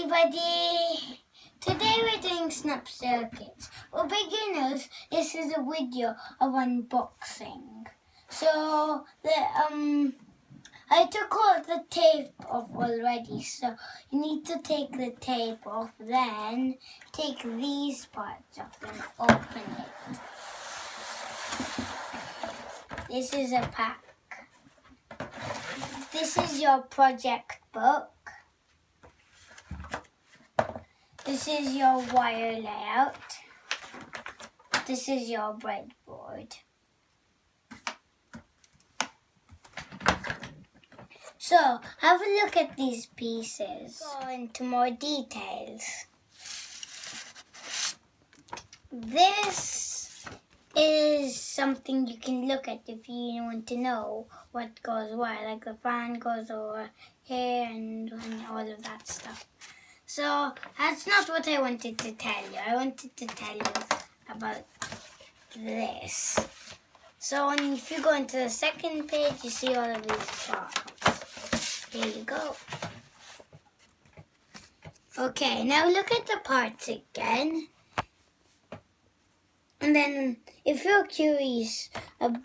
everybody! Today we're doing snap circuits. For beginners, this is a video of unboxing. So I took all the tape off already, so you need to take the tape off, then take these parts off and open it. This is a pack. This is your project book. This is your wire layout. This is your breadboard. So, have a look at these pieces. Go into more details. This is something you can look at if you want to know what goes where, like the fan goes over here and all of that stuff. So that's not what I wanted to tell you. I wanted to tell you about this. So if you go into the second page, you see all of these parts. Here you go. Okay, now look at the parts again. And then if you're curious about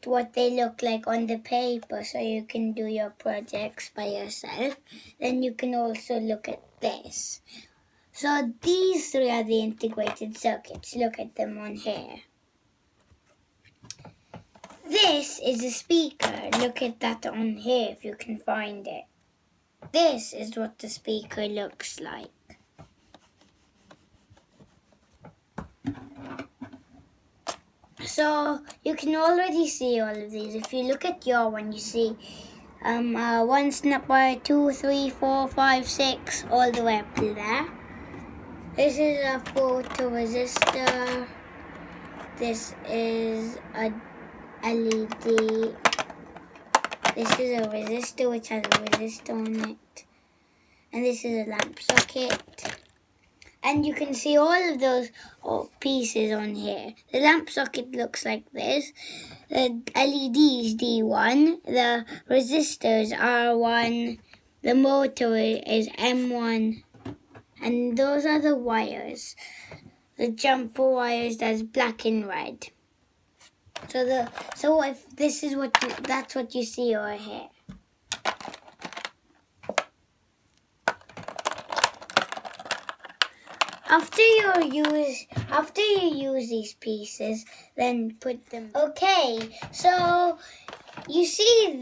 what they look like on the paper so you can do your projects by yourself, then you can also look at this. So these three are the integrated circuits. Look at them on here. This is a speaker. Look at that on here if you can find it. This is what the speaker looks like. So you can already see all of these. If you look at your one, you see 1 snap wire, 2, 3, 4, 5, 6, all the way up to there. This is a photoresistor. This is a LED. This is a resistor which has a resistor on it. And this is a lamp socket. And you can see all of those pieces on here. The lamp socket looks like this. The LED is D1. The resistors R1. The motor is M1. And those are the wires. The jumper wires, that's black and red. So if this is that's what you see over here. After you use these pieces, then put them. Okay, so you see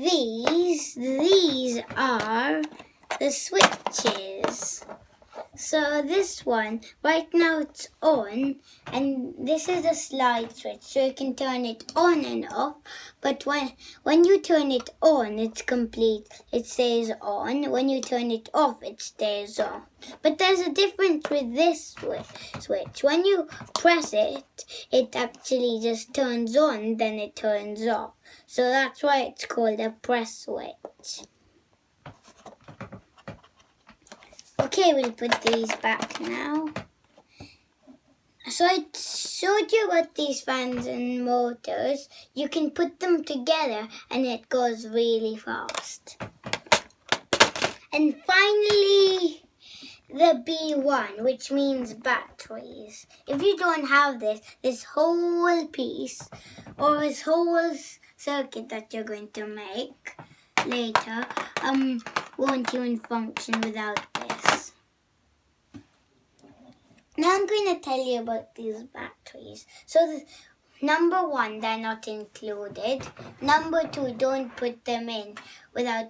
these are the switches. So this one, right now it's on, and this is a slide switch, so you can turn it on and off. But when you turn it on, it's complete. It stays on. When you turn it off, it stays off. But there's a difference with this switch. When you press it, it actually just turns on, then it turns off. So that's why it's called a press switch. Okay, we'll put these back now. So I showed you about these fans and motors. You can put them together and it goes really fast. And finally, the B1, which means batteries. If you don't have this whole piece or this whole circuit that you're going to make later won't even function without this. Now I'm going to tell you about these batteries. So number 1, they're not included. Number 2, don't put them in without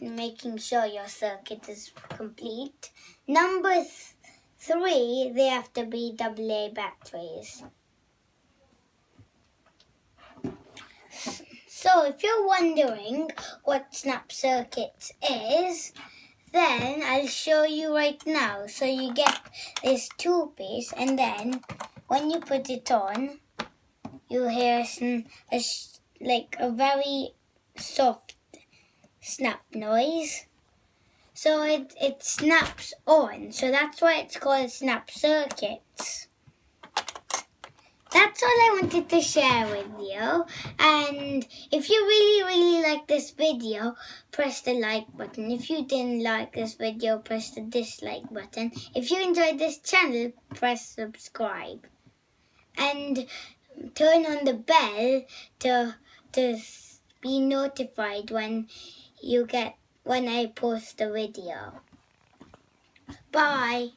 making sure your circuit is complete. Number 3, they have to be AA batteries. So if you're wondering what snap circuits is, then I'll show you right now. So you get this 2-piece, and then when you put it on, you hear a very soft snap noise. So it snaps on. So that's why it's called snap circuits. that's all I wanted to share with you. And if you really like this video, press the like button. If you didn't like this video, press the dislike button. If you enjoyed this channel, press subscribe. And turn on the bell to be notified when I post the video. Bye.